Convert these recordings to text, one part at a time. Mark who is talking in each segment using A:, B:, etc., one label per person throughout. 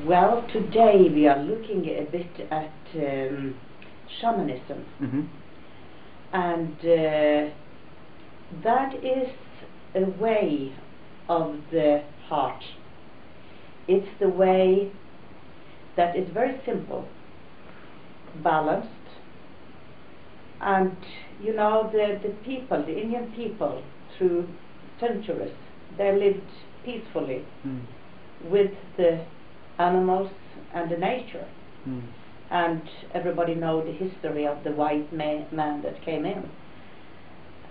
A: Well, today we are looking a bit at shamanism, and that is a way of the heart. It's the way that is very simple, balanced, and you know, the people, the Indian people, through centuries, they lived peacefully with the animals and the nature. And everybody knows the history of the white man that came in.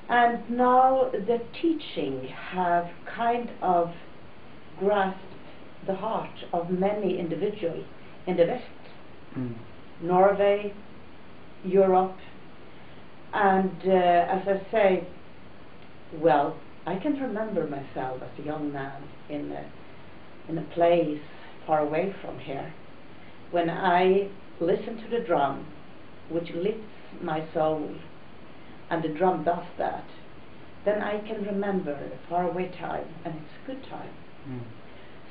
A: And now the teaching have kind of grasped the heart of many individuals in the West, Norway, Europe, and as I say, well, I can remember myself as a young man in a place far away from here, when I listened to the drum, which lifts my soul, and the drum does that, then I can remember a faraway time, and it's a good time.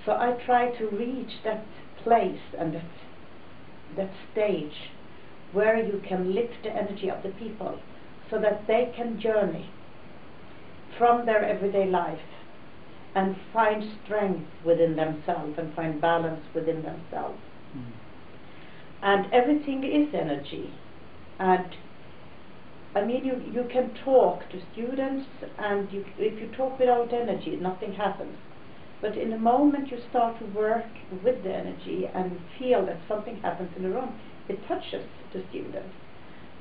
A: So I try to reach that place and that stage where you can lift the energy of the people so that they can journey from their everyday life and find strength within themselves and find balance within themselves. And everything is energy. And I mean, you can talk to students, and if you talk without energy, nothing happens. But in the moment you start to work with the energy and feel that something happens in the room, it touches the students.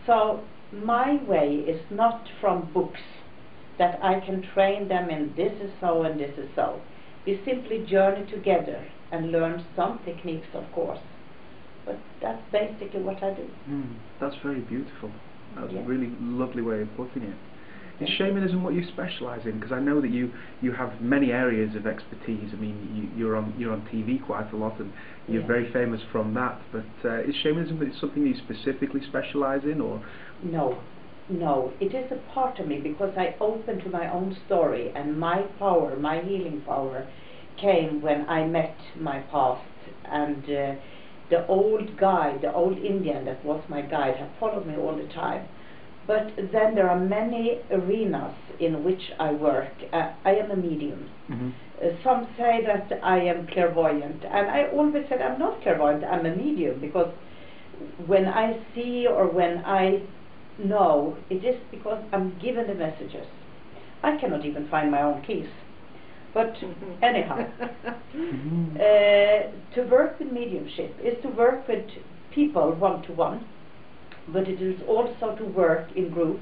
A: So my way is not from books that I can train them in this is so and this is so. We simply journey together and learn some techniques, of course. But that's basically what I do.
B: That's very beautiful. That's a
A: Yeah.
B: really lovely way of putting it. Is shamanism what you specialise in? Because I know that you have many areas of expertise. I mean, you're on TV quite a lot, and you're very famous from that. But is shamanism something you specifically specialise in, or?
A: No, it is a part of me, because I open to my own story, and my power, my healing power, came when I met my past, and the old guide, the old Indian that was my guide, had followed me all the time. But then there are many arenas in which I work. I am a medium. Some say that I am clairvoyant, and I always said I'm not clairvoyant, I'm a medium, because when I see or when I know, it is because I'm given the messages. I cannot even find my own keys. But anyhow, to work with mediumship is to work with people one-to-one, but it is also to work in group,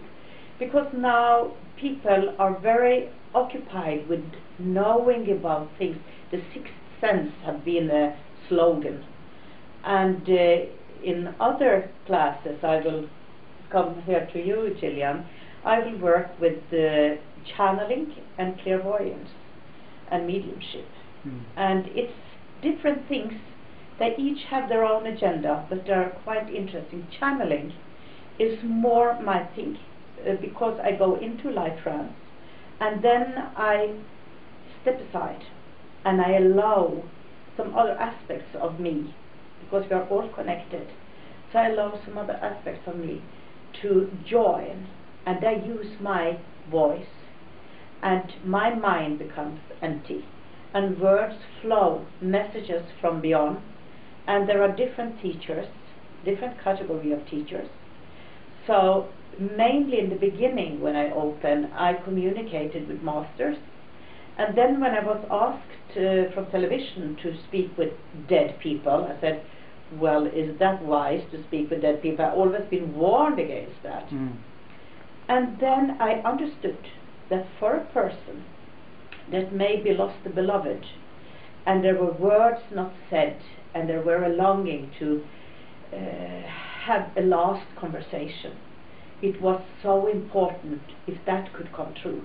A: because now people are very occupied with knowing about things. The sixth sense have been a slogan, and in other classes, I will come here to you, Gillian, I will work with channeling and clairvoyance and mediumship, and it's different things. They each have their own agenda, but they're quite interesting. Channeling is more my thing, because I go into light trance, and then I step aside, and I allow some other aspects of me, because we are all connected. So I allow some other aspects of me to join, and I use my voice, and my mind becomes empty, and words flow, messages from beyond. And there are different teachers, different category of teachers. So mainly in the beginning, when I opened, I communicated with masters. And then when I was asked from television to speak with dead people, I said, well, is that wise to speak with dead people? I've always been warned against that. And then I understood that for a person that maybe lost a beloved, and there were words not said, and there were a longing to have a last conversation, it was so important if that could come true.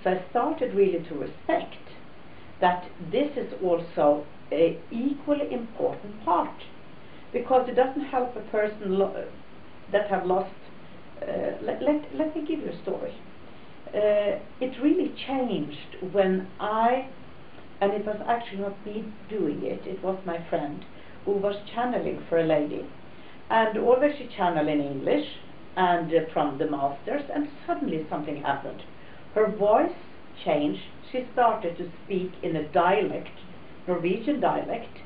A: So I started really to respect that this is also an equally important part, because it doesn't help a person that have lost. Let me give you a story. It really changed when and it was actually not me doing it, it was my friend, who was channeling for a lady, and always she channeled in English and from the masters, and suddenly something happened. Her voice changed. She started to speak in a dialect, Norwegian dialect,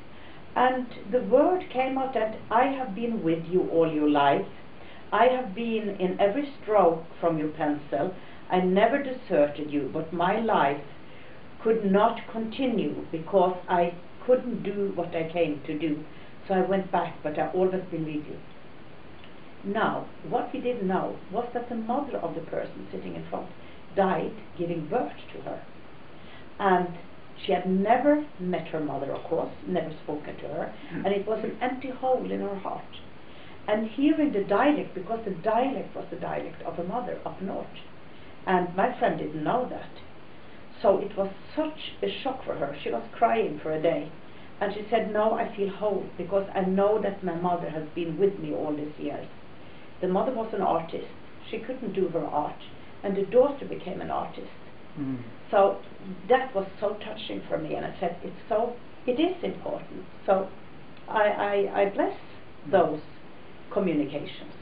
A: and the word came out that I have been with you all your life. I have been in every stroke from your pencil. I never deserted you, but my life could not continue because I couldn't do what I came to do. So I went back, but I always been with you. Now, what we didn't know was that the mother of the person sitting in front died giving birth to her. And she had never met her mother, of course, never spoken to her, and it was an empty hole in her heart. And hearing the dialect, because the dialect was the dialect of her mother up north, and my friend didn't know that. So it was such a shock for her. She was crying for a day, and she said, "No, I feel whole, because I know that my mother has been with me all these years." The mother was an artist. She couldn't do her art, and the daughter became an artist. So that was so touching for me, and I said, it is important. So I bless those communications.